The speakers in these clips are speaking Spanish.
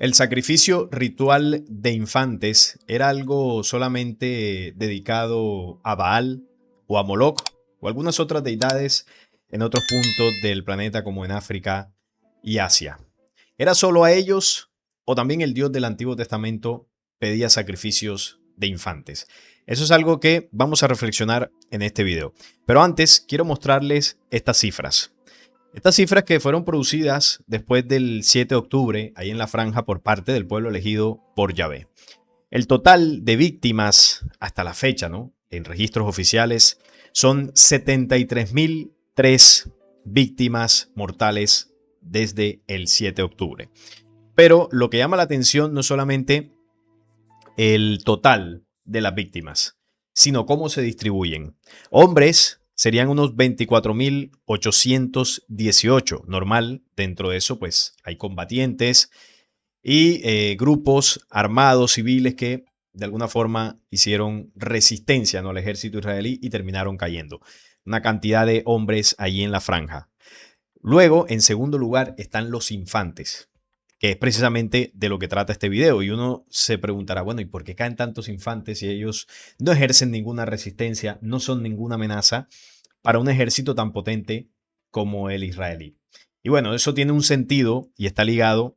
El sacrificio ritual de infantes era algo solamente dedicado a Baal o a Moloch o algunas otras deidades en otros puntos del planeta como en África y Asia. ¿Era solo a ellos o también el Dios del Antiguo Testamento pedía sacrificios de infantes? Eso es algo que vamos a reflexionar en este video. Pero antes quiero mostrarles estas cifras. Estas cifras que fueron producidas después del 7 de octubre, ahí en la franja, por parte del pueblo elegido por Yahvé. El total de víctimas hasta la fecha, ¿no?, en registros oficiales, son 73.003 víctimas mortales desde el 7 de octubre. Pero lo que llama la atención no solamente el total de las víctimas, sino cómo se distribuyen. Hombres serían unos 24.818. Normal, dentro de eso pues hay combatientes y grupos armados civiles que de alguna forma hicieron resistencia, ¿no?, al ejército israelí y terminaron cayendo. Una cantidad de hombres allí en la franja. Luego, en segundo lugar, están los infantes, que es precisamente de lo que trata este video. Y uno se preguntará, bueno, ¿y por qué caen tantos infantes si ellos no ejercen ninguna resistencia, no son ninguna amenaza para un ejército tan potente como el israelí? Y bueno, eso tiene un sentido y está ligado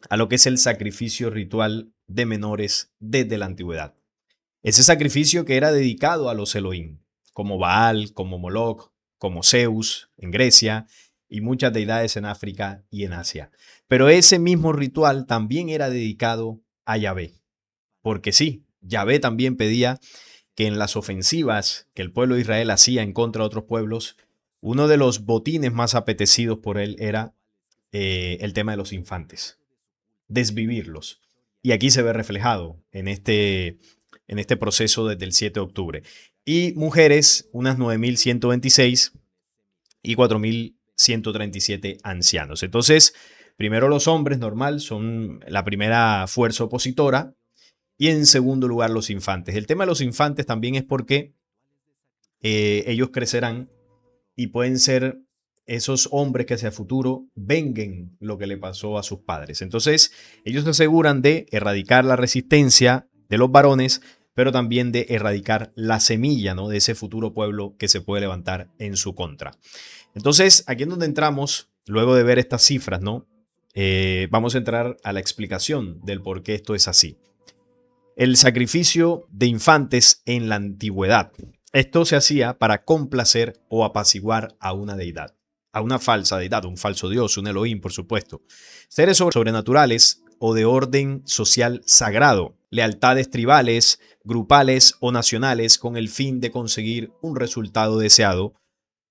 a lo que es el sacrificio ritual de menores desde la antigüedad. Ese sacrificio que era dedicado a los Elohim, como Baal, como Moloch, como Zeus en Grecia y muchas deidades en África y en Asia. Pero ese mismo ritual también era dedicado a Yahvé. Porque sí, Yahvé también pedía que en las ofensivas que el pueblo de Israel hacía en contra de otros pueblos, uno de los botines más apetecidos por él era el tema de los infantes, desvivirlos. Y aquí se ve reflejado en este proceso desde el 7 de octubre. Y mujeres, unas 9.126 y 4.137 ancianos. Entonces, primero los hombres, normal, son la primera fuerza opositora. Y en segundo lugar, los infantes. El tema de los infantes también es porque ellos crecerán y pueden ser esos hombres que hacia el futuro venguen lo que le pasó a sus padres. Entonces, ellos se aseguran de erradicar la resistencia de los varones, pero también de erradicar la semilla, ¿no?, de ese futuro pueblo que se puede levantar en su contra. Entonces, aquí es donde entramos, luego de ver estas cifras, ¿no? Vamos a entrar a la explicación del por qué esto es así. El sacrificio de infantes en la antigüedad. Esto se hacía para complacer o apaciguar a una deidad, a una falsa deidad, un falso dios, un Elohim, por supuesto. Seres sobrenaturales o de orden social sagrado, lealtades tribales, grupales o nacionales con el fin de conseguir un resultado deseado.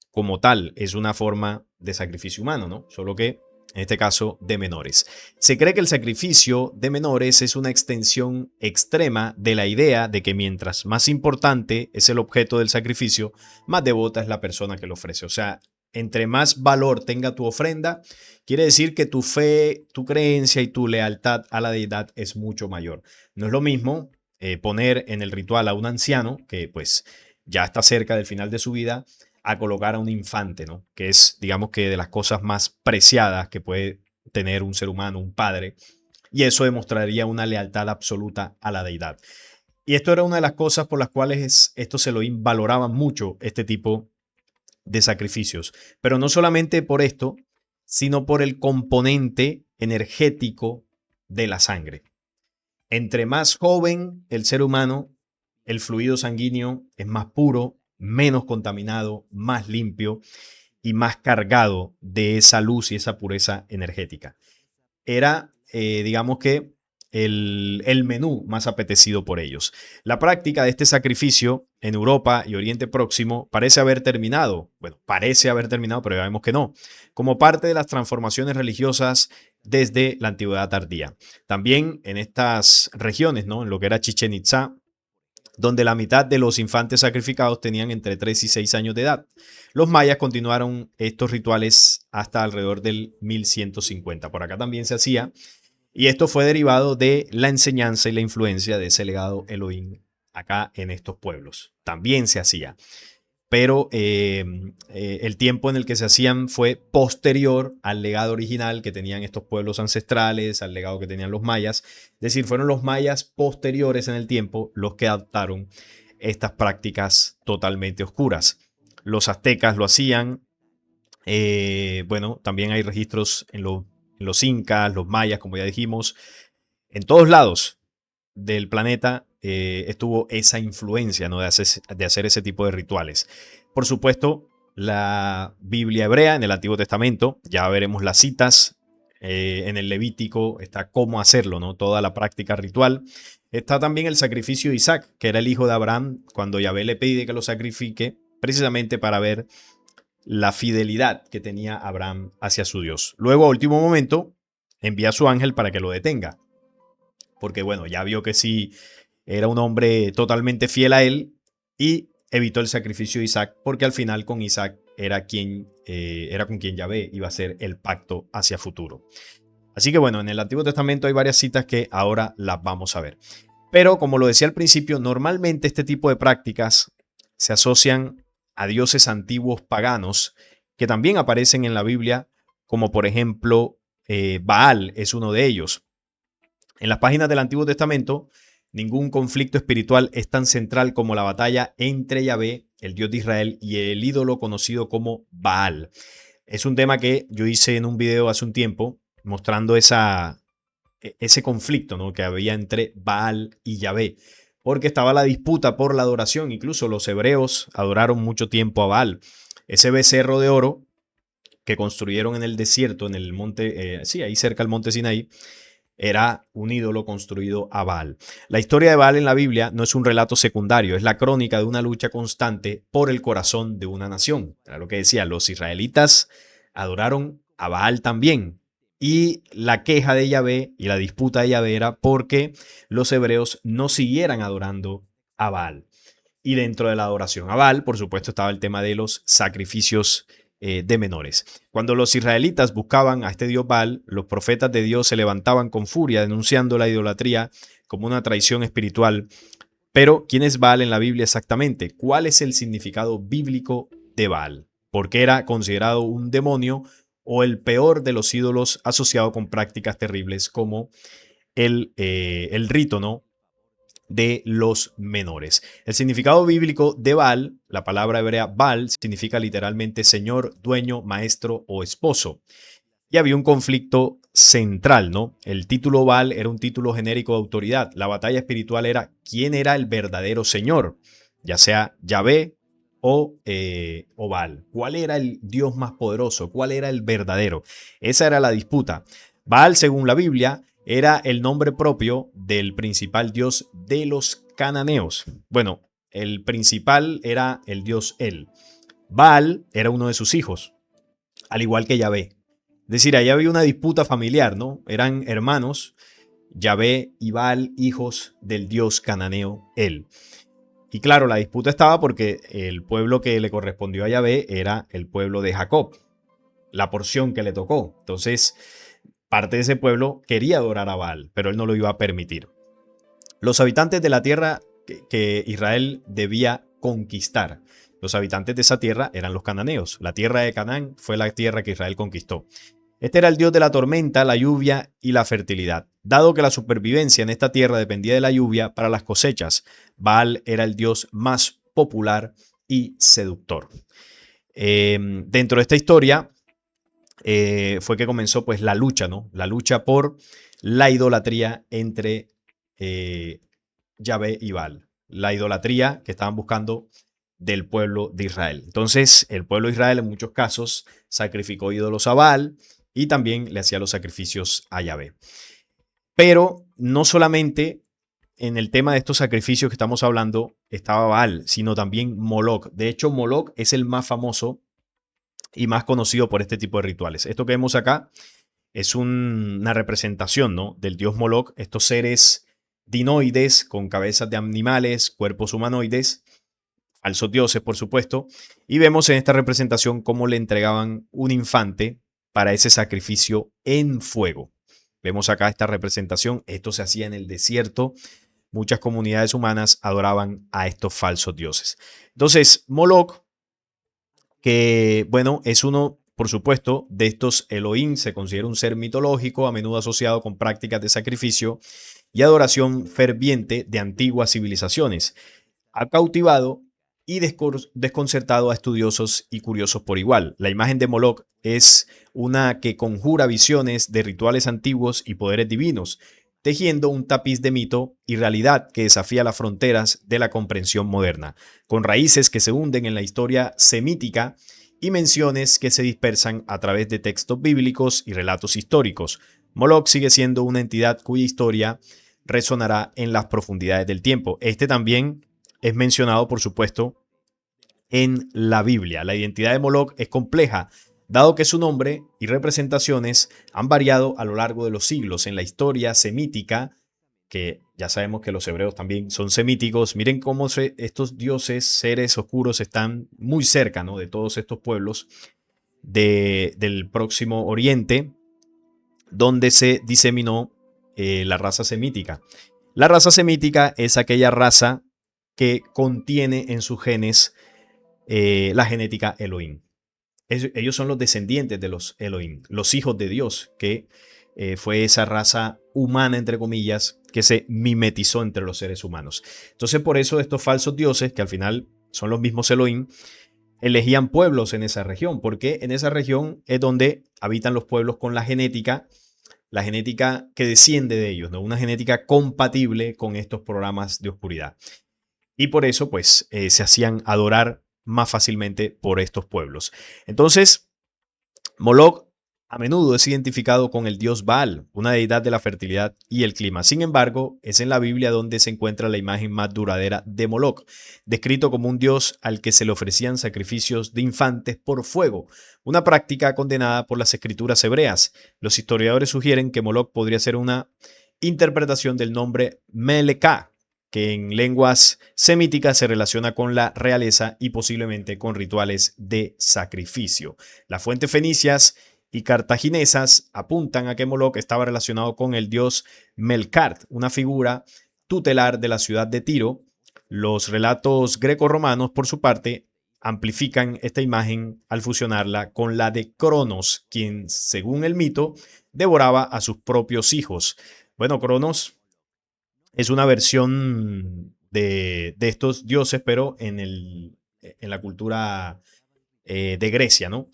Como tal, es una forma de sacrificio humano, ¿no? Solo que en este caso de menores. Se cree que el sacrificio de menores es una extensión extrema de la idea de que mientras más importante es el objeto del sacrificio, más devota es la persona que lo ofrece. O sea, entre más valor tenga tu ofrenda, quiere decir que tu fe, tu creencia y tu lealtad a la deidad es mucho mayor. No es lo mismo poner en el ritual a un anciano que pues ya está cerca del final de su vida, a colocar a un infante, ¿no?, que es, digamos que, de las cosas más preciadas que puede tener un ser humano, un padre, y eso demostraría una lealtad absoluta a la deidad. Y esto era una de las cosas por las cuales estos Elohim valoraban mucho este tipo de sacrificios, pero no solamente por esto, sino por el componente energético de la sangre. Entre más joven el ser humano, el fluido sanguíneo es más puro, menos contaminado, más limpio y más cargado de esa luz y esa pureza energética. Era, digamos que, el menú más apetecido por ellos. La práctica de este sacrificio en Europa y Oriente Próximo parece haber terminado. Bueno, parece haber terminado, pero ya vemos que no. Como parte de las transformaciones religiosas desde la antigüedad tardía. También en estas regiones, ¿no?, en lo que era Chichén Itzá, donde la mitad de los infantes sacrificados tenían entre 3 y 6 años de edad. Los mayas continuaron estos rituales hasta alrededor del 1150. Por acá también se hacía, y esto fue derivado de la enseñanza y la influencia de ese legado Elohim acá en estos pueblos. También se hacía. pero el tiempo en el que se hacían fue posterior al legado original que tenían estos pueblos ancestrales, al legado que tenían los mayas. Es decir, fueron los mayas posteriores en el tiempo los que adoptaron estas prácticas totalmente oscuras. Los aztecas lo hacían. Bueno, también hay registros en los incas, los mayas, como ya dijimos. En todos lados del planeta estuvo esa influencia, ¿no? De hacer ese tipo de rituales. Por supuesto, la Biblia hebrea en el Antiguo Testamento, ya veremos las citas. En el Levítico está cómo hacerlo, ¿no? Toda la práctica ritual. Está también el sacrificio de Isaac, que era el hijo de Abraham, cuando Yahvé le pide que lo sacrifique, precisamente para ver la fidelidad que tenía Abraham hacia su Dios. Luego, a último momento, envía a su ángel para que lo detenga. Porque, bueno, ya vio que sí era un hombre totalmente fiel a él y evitó el sacrificio de Isaac, porque al final con Isaac era con quien Yahvé iba a hacer el pacto hacia futuro. Así que, bueno, en el Antiguo Testamento hay varias citas que ahora las vamos a ver. Pero, como lo decía al principio, normalmente este tipo de prácticas se asocian a dioses antiguos paganos que también aparecen en la Biblia, como por ejemplo Baal es uno de ellos. En las páginas del Antiguo Testamento, ningún conflicto espiritual es tan central como la batalla entre Yahvé, el Dios de Israel, y el ídolo conocido como Baal. Es un tema que yo hice en un video hace un tiempo mostrando ese conflicto, ¿no?, que había entre Baal y Yahvé, porque estaba la disputa por la adoración. Incluso los hebreos adoraron mucho tiempo a Baal. Ese becerro de oro que construyeron en el desierto, en el monte, ahí cerca del monte Sinaí, era un ídolo construido a Baal. La historia de Baal en la Biblia no es un relato secundario, es la crónica de una lucha constante por el corazón de una nación. Era lo que decía, los israelitas adoraron a Baal también. Y la queja de Yahvé y la disputa de Yahvé era porque los hebreos no siguieran adorando a Baal. Y dentro de la adoración a Baal, por supuesto, estaba el tema de los sacrificios de menores. Cuando los israelitas buscaban a este dios Baal, los profetas de Dios se levantaban con furia denunciando la idolatría como una traición espiritual. Pero, ¿quién es Baal en la Biblia exactamente? ¿Cuál es el significado bíblico de Baal? ¿Por qué era considerado un demonio o el peor de los ídolos asociado con prácticas terribles como el rito, ¿no?, de los menores? El significado bíblico de Baal, la palabra hebrea Baal, significa literalmente señor, dueño, maestro o esposo. Y había un conflicto central, ¿no? El título Baal era un título genérico de autoridad. La batalla espiritual era quién era el verdadero señor, ya sea Yahvé o Baal. ¿Cuál era el Dios más poderoso? ¿Cuál era el verdadero? Esa era la disputa. Baal, según la Biblia, era el nombre propio del principal dios de los cananeos. Bueno, el principal era el dios El. Baal era uno de sus hijos, al igual que Yahvé. Es decir, ahí había una disputa familiar, ¿no? Eran hermanos, Yahvé y Baal, hijos del dios cananeo El. Y claro, la disputa estaba porque el pueblo que le correspondió a Yahvé era el pueblo de Jacob, la porción que le tocó. Entonces, parte de ese pueblo quería adorar a Baal, pero él no lo iba a permitir. Los habitantes de la tierra que Israel debía conquistar, los habitantes de esa tierra eran los cananeos. La tierra de Canaán fue la tierra que Israel conquistó. Este era el dios de la tormenta, la lluvia y la fertilidad. Dado que la supervivencia en esta tierra dependía de la lluvia para las cosechas, Baal era el dios más popular y seductor. Dentro de esta historia fue que comenzó pues la lucha, ¿no? La lucha por la idolatría entre Yahvé y Baal. La idolatría que estaban buscando del pueblo de Israel. Entonces, el pueblo de Israel en muchos casos sacrificó ídolos a Baal y también le hacía los sacrificios a Yahvé. Pero no solamente en el tema de estos sacrificios que estamos hablando estaba Baal, sino también Moloch. De hecho, Moloch es el más famoso y más conocido por este tipo de rituales. Esto que vemos acá es una representación, ¿no?, del dios Moloch, estos seres dinoides con cabezas de animales, cuerpos humanoides, falsos dioses, por supuesto, y vemos en esta representación cómo le entregaban un infante para ese sacrificio en fuego. Vemos acá esta representación, esto se hacía en el desierto, muchas comunidades humanas adoraban a estos falsos dioses. Entonces, Moloch que, bueno, es uno, por supuesto, de estos Elohim. Se considera un ser mitológico, a menudo asociado con prácticas de sacrificio y adoración ferviente de antiguas civilizaciones. Ha cautivado y desconcertado a estudiosos y curiosos por igual. La imagen de Moloch es una que conjura visiones de rituales antiguos y poderes divinos, tejiendo un tapiz de mito y realidad que desafía las fronteras de la comprensión moderna, con raíces que se hunden en la historia semítica y menciones que se dispersan a través de textos bíblicos y relatos históricos. Moloch sigue siendo una entidad cuya historia resonará en las profundidades del tiempo. Este también es mencionado, por supuesto, en la Biblia. La identidad de Moloch es compleja, dado que su nombre y representaciones han variado a lo largo de los siglos. En la historia semítica, que ya sabemos que los hebreos también son semíticos, miren cómo estos dioses, seres oscuros, están muy cerca, ¿no?, de todos estos pueblos del próximo Oriente, donde se diseminó la raza semítica. La raza semítica es aquella raza que contiene en sus genes la genética Elohim. Ellos son los descendientes de los Elohim, los hijos de Dios, que fue esa raza humana, entre comillas, que se mimetizó entre los seres humanos. Entonces, por eso estos falsos dioses, que al final son los mismos Elohim, elegían pueblos en esa región, porque en esa región es donde habitan los pueblos con la genética que desciende de ellos, ¿no? Una genética compatible con estos programas de oscuridad. Y por eso, pues, se hacían adorar más fácilmente por estos pueblos. Entonces, Moloch a menudo es identificado con el dios Baal, una deidad de la fertilidad y el clima. Sin embargo, es en la Biblia donde se encuentra la imagen más duradera de Moloch, descrito como un dios al que se le ofrecían sacrificios de infantes por fuego, una práctica condenada por las escrituras hebreas. Los historiadores sugieren que Moloch podría ser una interpretación del nombre Melekah, que en lenguas semíticas se relaciona con la realeza y posiblemente con rituales de sacrificio. Las fuentes fenicias y cartaginesas apuntan a que Moloch estaba relacionado con el dios Melkart, una figura tutelar de la ciudad de Tiro. Los relatos grecorromanos, por su parte, amplifican esta imagen al fusionarla con la de Cronos, quien, según el mito, devoraba a sus propios hijos. Bueno, Cronos es una versión de estos dioses, pero en la cultura de Grecia, ¿no?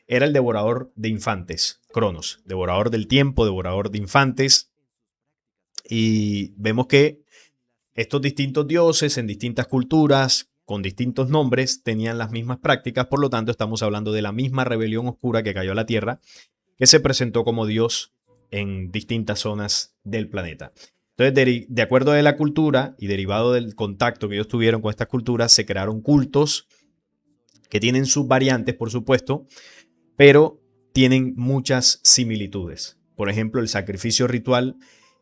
Era el devorador de infantes, Cronos, devorador del tiempo, devorador de infantes. Y vemos que estos distintos dioses en distintas culturas, con distintos nombres, tenían las mismas prácticas. Por lo tanto, estamos hablando de la misma rebelión oscura que cayó a la Tierra, que se presentó como Dios en distintas zonas del planeta. Entonces, de acuerdo a la cultura y derivado del contacto que ellos tuvieron con estas culturas, se crearon cultos que tienen sus variantes, por supuesto, pero tienen muchas similitudes. Por ejemplo, el sacrificio ritual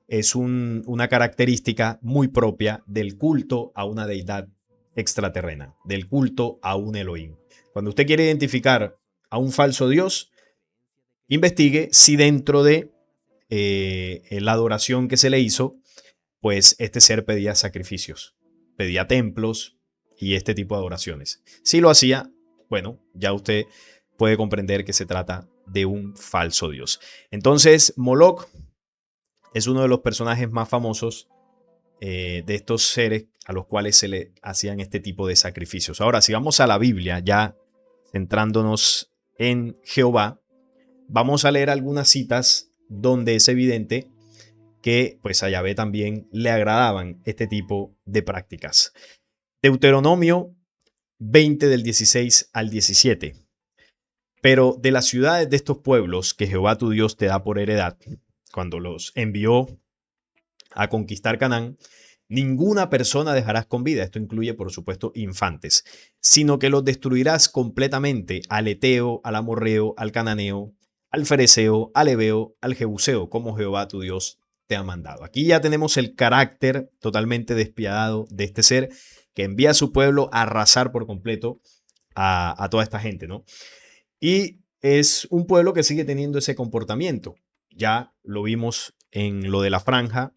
es una característica muy propia del culto a una deidad extraterrena, del culto a un Elohim. Cuando usted quiere identificar a un falso dios, investigue si dentro de la adoración que se le hizo, pues este ser pedía sacrificios, pedía templos y este tipo de adoraciones. Si lo hacía, bueno, ya usted puede comprender que se trata de un falso dios. Entonces, Moloch es uno de los personajes más famosos de estos seres a los cuales se le hacían este tipo de sacrificios. Ahora, si vamos a la Biblia, ya centrándonos en Jehová, vamos a leer algunas citas donde es evidente que pues a Yahvé también le agradaban este tipo de prácticas. Deuteronomio 20 del 16 al 17. Pero de las ciudades de estos pueblos que Jehová tu Dios te da por heredad, cuando los envió a conquistar Canaán, ninguna persona dejarás con vida, esto incluye por supuesto infantes, sino que los destruirás completamente, al eteo, al amorreo, al cananeo, al fereceo, al heveo, al jebuseo, como Jehová tu Dios te ha mandado. Aquí ya tenemos el carácter totalmente despiadado de este ser que envía a su pueblo a arrasar por completo a toda esta gente, ¿no? Y es un pueblo que sigue teniendo ese comportamiento. Ya lo vimos en lo de la franja,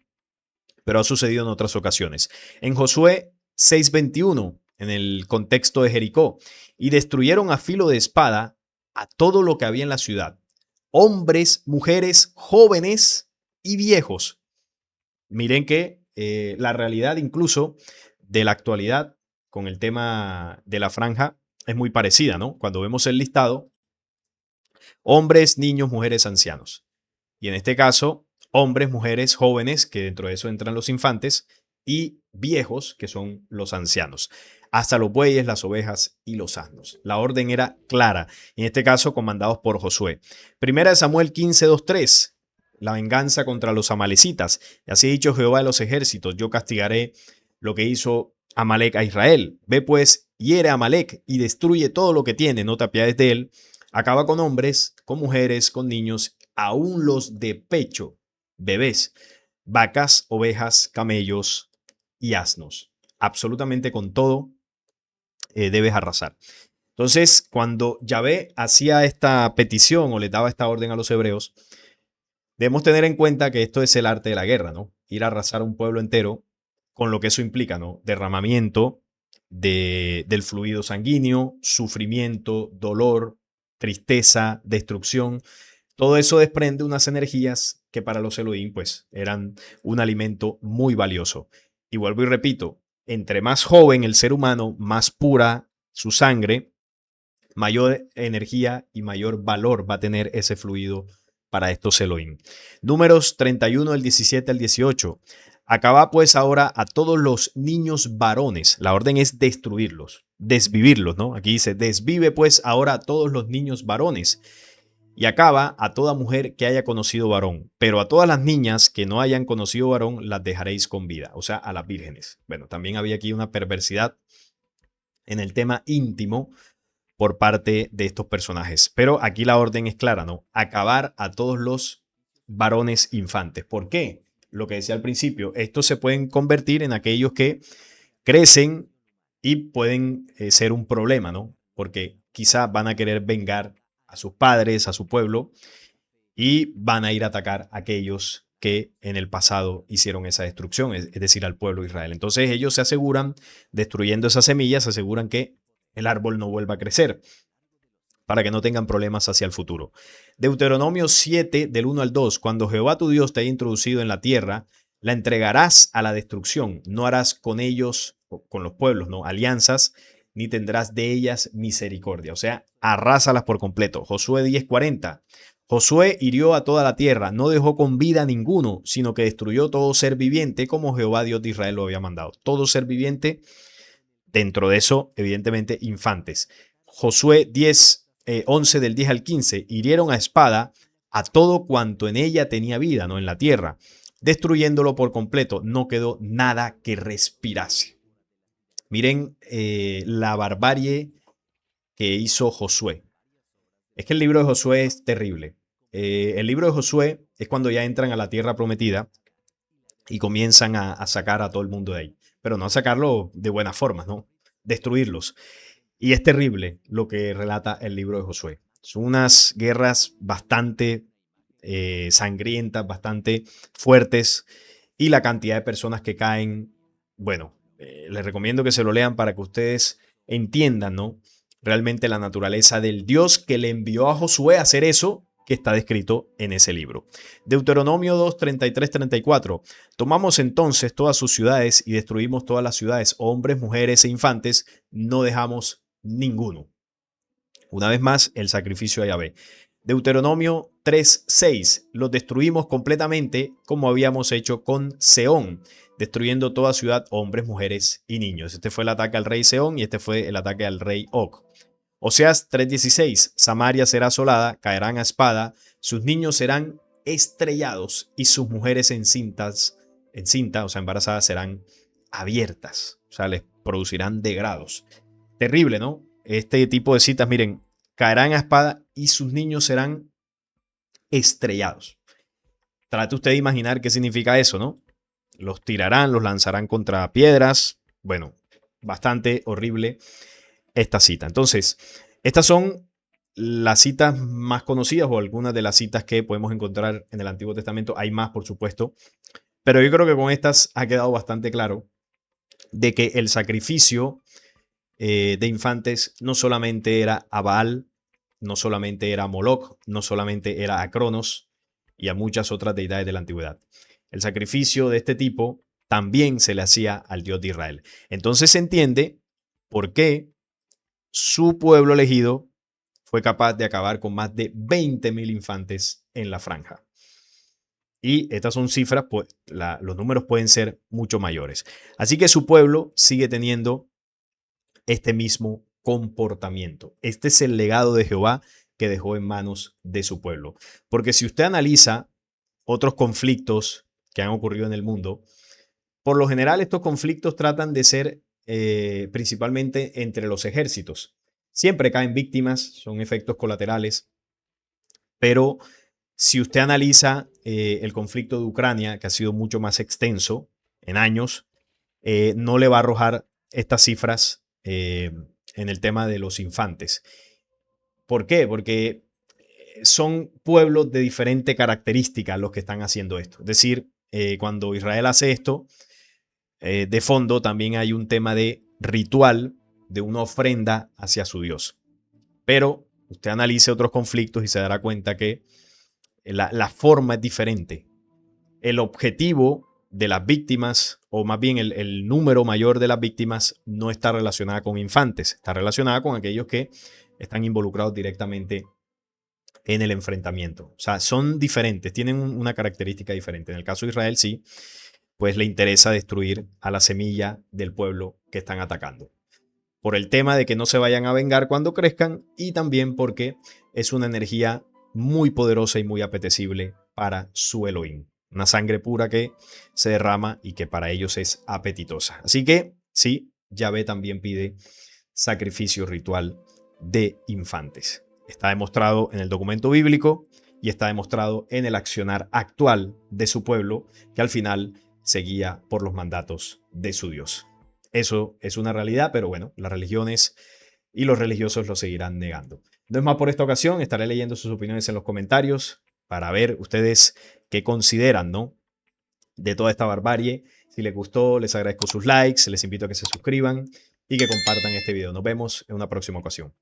pero ha sucedido en otras ocasiones. En Josué 6:21 en el contexto de Jericó, y destruyeron a filo de espada a todo lo que había en la ciudad, hombres, mujeres, jóvenes y viejos. Miren que la realidad incluso de la actualidad con el tema de la franja es muy parecida, ¿no? Cuando vemos el listado, hombres, niños, mujeres, ancianos. Y en este caso, hombres, mujeres, jóvenes, que dentro de eso entran los infantes, y viejos, que son los ancianos. Hasta los bueyes, las ovejas y los asnos. La orden era clara, en este caso comandados por Josué. Primera de Samuel 15:2-3. La venganza contra los amalecitas. Y así ha dicho Jehová de los ejércitos, yo castigaré lo que hizo Amalec a Israel. Ve pues, hiere a Amalec y destruye todo lo que tiene, no te apiades de él. Acaba con hombres, con mujeres, con niños, aún los de pecho, bebés, vacas, ovejas, camellos y asnos. Absolutamente con todo debes arrasar. Entonces, cuando Yahvé hacía esta petición o le daba esta orden a los hebreos, debemos tener en cuenta que esto es el arte de la guerra, ¿no? Ir a arrasar un pueblo entero con lo que eso implica, ¿no? Derramamiento del fluido sanguíneo, sufrimiento, dolor, tristeza, destrucción. Todo eso desprende unas energías que para los Elohim pues eran un alimento muy valioso. Y vuelvo y repito, entre más joven el ser humano, más pura su sangre, mayor energía y mayor valor va a tener ese fluido para estos Elohim. Números 31 del 17 al 18. Acaba pues ahora a todos los niños varones. La orden es destruirlos, desvivirlos, ¿no? Aquí dice, desvive pues ahora a todos los niños varones. Y acaba a toda mujer que haya conocido varón, pero a todas las niñas que no hayan conocido varón las dejaréis con vida, o sea, a las vírgenes. Bueno, también había aquí una perversidad en el tema íntimo por parte de estos personajes. Pero aquí la orden es clara, ¿no? Acabar a todos los varones infantes. ¿Por qué? Lo que decía al principio, estos se pueden convertir en aquellos que crecen y pueden ser un problema, ¿no? Porque quizá van a querer vengar a sus padres, a su pueblo, y van a ir a atacar a aquellos que en el pasado hicieron esa destrucción, es decir, al pueblo de Israel. Entonces ellos se aseguran, destruyendo esas semillas, se aseguran que el árbol no vuelva a crecer para que no tengan problemas hacia el futuro. Deuteronomio 7, del 1 al 2, cuando Jehová tu Dios te haya introducido en la tierra, la entregarás a la destrucción, no harás con ellos, con los pueblos, no alianzas, ni tendrás de ellas misericordia. O sea, arrásalas por completo. Josué 10:40. Josué hirió a toda la tierra, no dejó con vida a ninguno, sino que destruyó todo ser viviente como Jehová Dios de Israel lo había mandado. Todo ser viviente, dentro de eso, evidentemente, infantes. Josué 11 del 10 al 15, hirieron a espada a todo cuanto en ella tenía vida, no en la tierra, destruyéndolo por completo. No quedó nada que respirase. Miren la barbarie que hizo Josué. Es que el libro de Josué es terrible. El libro de Josué es cuando ya entran a la tierra prometida y comienzan a sacar a todo el mundo de ahí. Pero no a sacarlo de buenas formas, ¿no? Destruirlos. Y es terrible lo que relata el libro de Josué. Son unas guerras bastante sangrientas, bastante fuertes, y la cantidad de personas que caen, bueno, les recomiendo que se lo lean para que ustedes entiendan, ¿no? Realmente la naturaleza del Dios que le envió a Josué a hacer eso que está descrito en ese libro. Deuteronomio 2, 33, 34. Tomamos entonces todas sus ciudades y destruimos todas las ciudades, hombres, mujeres e infantes, no dejamos ninguno. Una vez más, el sacrificio a Yahvé. Deuteronomio 3:6. Los destruimos completamente como habíamos hecho con Seón, destruyendo toda ciudad, hombres, mujeres y niños. Este fue el ataque al rey Seón y este fue el ataque al rey Og. Oseas 3:16. Samaria será asolada, caerán a espada, sus niños serán estrellados y sus mujeres encinta, o sea, embarazadas, serán abiertas. O sea, les producirán degrados. Terrible, ¿no? Este tipo de citas, miren, caerán a espada y sus niños serán estrellados. Trate usted de imaginar qué significa eso, ¿no? Los tirarán, los lanzarán contra piedras. Bueno, bastante horrible esta cita. Entonces, estas son las citas más conocidas o algunas de las citas que podemos encontrar en el Antiguo Testamento. Hay más, por supuesto, pero yo creo que con estas ha quedado bastante claro de que el sacrificio de infantes no solamente era a Baal, no solamente era a Moloch, no solamente era a Cronos y a muchas otras deidades de la antigüedad. El sacrificio de este tipo también se le hacía al Dios de Israel. Entonces se entiende por qué su pueblo elegido fue capaz de acabar con más de 20.000 infantes en la franja. Y estas son cifras, pues los números pueden ser mucho mayores. Así que su pueblo sigue teniendo este mismo comportamiento. Este es el legado de Jehová que dejó en manos de su pueblo. Porque si usted analiza otros conflictos que han ocurrido en el mundo, por lo general estos conflictos tratan de ser principalmente entre los ejércitos. Siempre caen víctimas, son efectos colaterales, pero si usted analiza el conflicto de Ucrania, que ha sido mucho más extenso en años, no le va a arrojar estas cifras en el tema de los infantes. ¿Por qué? Porque son pueblos de diferente característica los que están haciendo esto. Es decir, cuando Israel hace esto, de fondo también hay un tema de ritual, de una ofrenda hacia su Dios. Pero usted analice otros conflictos y se dará cuenta que la forma es diferente. El objetivo de las víctimas, o más bien el número mayor de las víctimas, no está relacionada con infantes, está relacionada con aquellos que están involucrados directamente en el enfrentamiento. O sea, son diferentes, tienen una característica diferente. En el caso de Israel, sí, pues le interesa destruir a la semilla del pueblo que están atacando. Por el tema de que no se vayan a vengar cuando crezcan y también porque es una energía muy poderosa y muy apetecible para su Elohim. Una sangre pura que se derrama y que para ellos es apetitosa. Así que sí, Yahvé también pide sacrificio ritual de infantes. Está demostrado en el documento bíblico y está demostrado en el accionar actual de su pueblo, que al final se guía por los mandatos de su Dios. Eso es una realidad, pero bueno, las religiones y los religiosos lo seguirán negando. No es más por esta ocasión, estaré leyendo sus opiniones en los comentarios para ver ustedes qué consideran, ¿no?, de toda esta barbarie. Si les gustó, les agradezco sus likes, les invito a que se suscriban y que compartan este video. Nos vemos en una próxima ocasión.